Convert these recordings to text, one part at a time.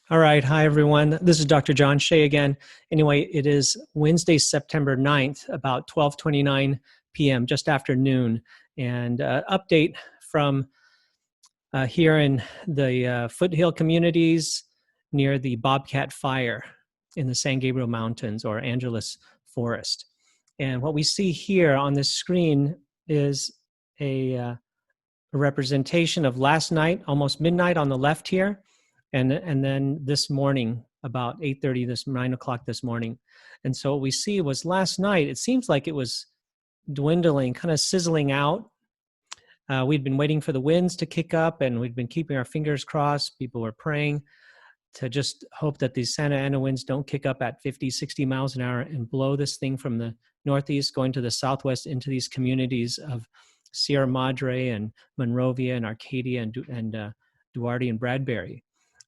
All right. Hi, everyone. This is Dr. John Shea again. Anyway, it is Wednesday, September 9th, about 12:29 p.m., just after noon. And update from here in the foothill communities near the Bobcat Fire in the San Gabriel Mountains or Angeles Forest. And what we see here on this screen is a representation of last night, almost midnight on the left here, and then this morning about 8:30, 9 o'clock this morning. And so what we see was last night, it seems like it was dwindling, kind of sizzling out. We'd been waiting for the winds to kick up, and we'd been keeping our fingers crossed. People were praying to just hope that these Santa Ana winds don't kick up at 50, 60 miles an hour and blow this thing from the northeast going to the southwest into these communities of Sierra Madre and Monrovia and Arcadia and Duarte and Bradbury.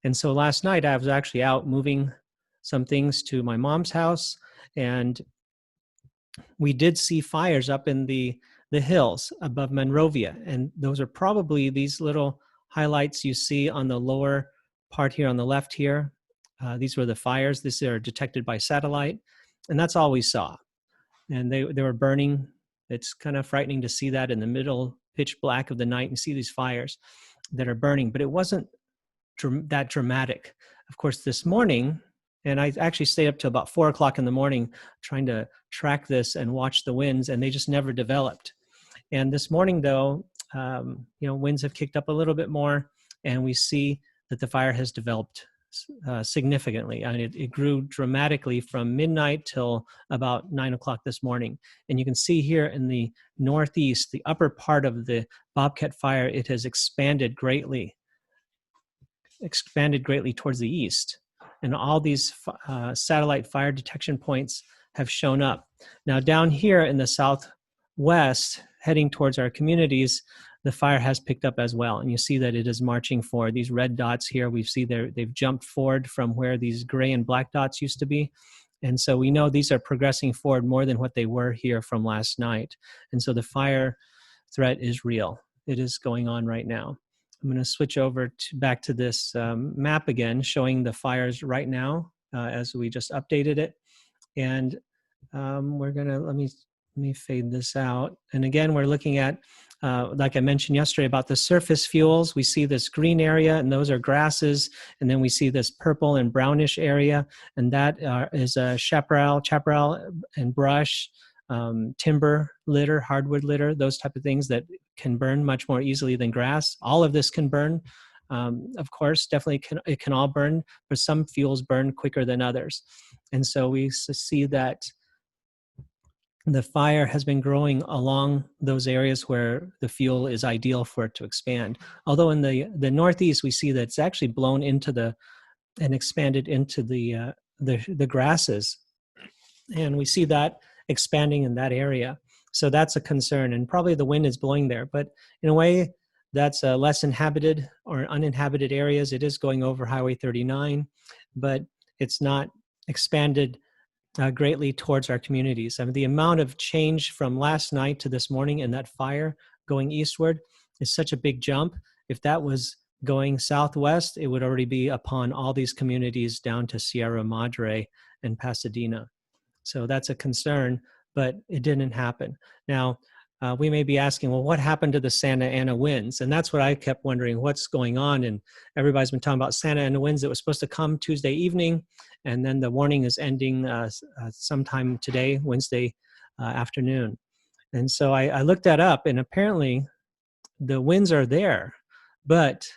And so last night I was actually out moving some things to my mom's house, and we did see fires up in the hills above Monrovia. And those are probably these little highlights you see on the lower part here on the left here. These were the fires. These are detected by satellite. And that's all we saw. And they were burning. It's kind of frightening to see that in the middle pitch black of the night and see these fires that are burning. But it wasn't that dramatic. Of course, this morning, and I actually stayed up till about 4 o'clock in the morning trying to track this and watch the winds, and they just never developed. And this morning, though, winds have kicked up a little bit more, and we see that the fire has developed significantly. I mean, it grew dramatically from midnight till about 9 o'clock this morning. And you can see here in the northeast, the upper part of the Bobcat Fire, it has expanded greatly towards the east. And all these satellite fire detection points have shown up. Now down here in the southwest, heading towards our communities, the fire has picked up as well. And you see that it is marching forward. These red dots here, we see they've jumped forward from where these gray and black dots used to be. And so we know these are progressing forward more than what they were here from last night. And so the fire threat is real. It is going on right now. I'm going to switch over back to this map again, showing the fires right now as we just updated it. And we're going to, let me fade this out. And again, we're looking at, like I mentioned yesterday about the surface fuels. We see this green area, and those are grasses. And then we see this purple and brownish area, and that is chaparral and brush, timber litter, hardwood litter, those type of things that can burn much more easily than grass. All of this can burn. Of course, definitely it can all burn, but some fuels burn quicker than others. And so we see that the fire has been growing along those areas where the fuel is ideal for it to expand. Although in the northeast, we see that it's actually blown into and expanded into the grasses. And we see that expanding in that area. So that's a concern, and probably the wind is blowing there. But in a way, that's less inhabited or uninhabited areas. It is going over Highway 39, but it's not expanded greatly towards our communities. I mean, the amount of change from last night to this morning in that fire going eastward is such a big jump. If that was going southwest, it would already be upon all these communities down to Sierra Madre and Pasadena. So that's a concern, but it didn't happen. Now, we may be asking, well, what happened to the Santa Ana winds? And that's what I kept wondering, what's going on? And everybody's been talking about Santa Ana winds that was supposed to come Tuesday evening, and then the warning is ending sometime today, Wednesday afternoon. And so I looked that up, and apparently the winds are there, but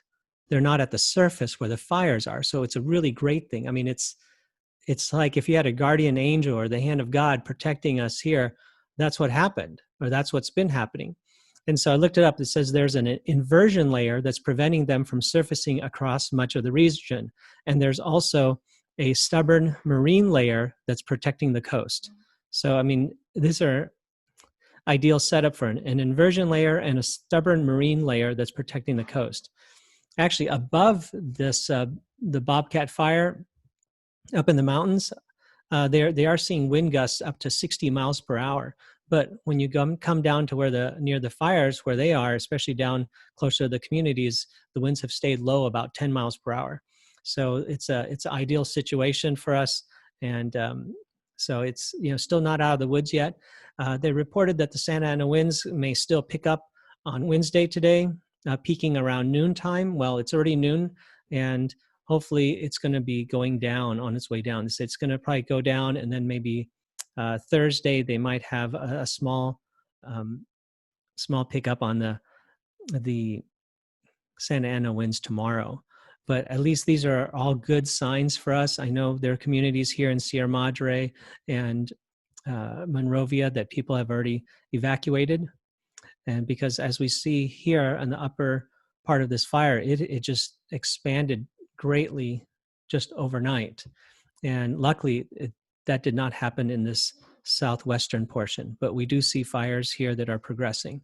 they're not at the surface where the fires are. So it's a really great thing. I mean, it's like if you had a guardian angel or the hand of God protecting us here, that's what happened, or that's what's been happening. And so I looked it up. It says there's an inversion layer that's preventing them from surfacing across much of the region. And there's also a stubborn marine layer that's protecting the coast. So, I mean, these are ideal setup for an inversion layer and a stubborn marine layer that's protecting the coast. Actually, above this, the Bobcat Fire up in the mountains, they are seeing wind gusts up to 60 miles per hour. But when you come down to near the fires where they are, especially down closer to the communities, the winds have stayed low about 10 miles per hour. So it's an ideal situation for us, and so it's still not out of the woods yet. They reported that the Santa Ana winds may still pick up on Wednesday today, peaking around noontime. Well, it's already noon, and hopefully it's going to be going down on its way down. It's going to probably go down, and then maybe Thursday they might have a small pickup on the Santa Ana winds tomorrow. But at least these are all good signs for us. I know there are communities here in Sierra Madre and Monrovia that people have already evacuated. And because as we see here on the upper part of this fire, it just expanded greatly just overnight. And luckily, that did not happen in this southwestern portion, but we do see fires here that are progressing.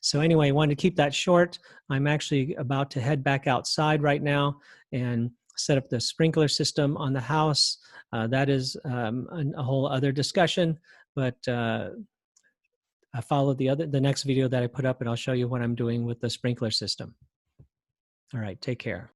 So anyway, I wanted to keep that short. I'm actually about to head back outside right now and set up the sprinkler system on the house. That is a whole other discussion, but I follow the next video that I put up, and I'll show you what I'm doing with the sprinkler system. All right, take care.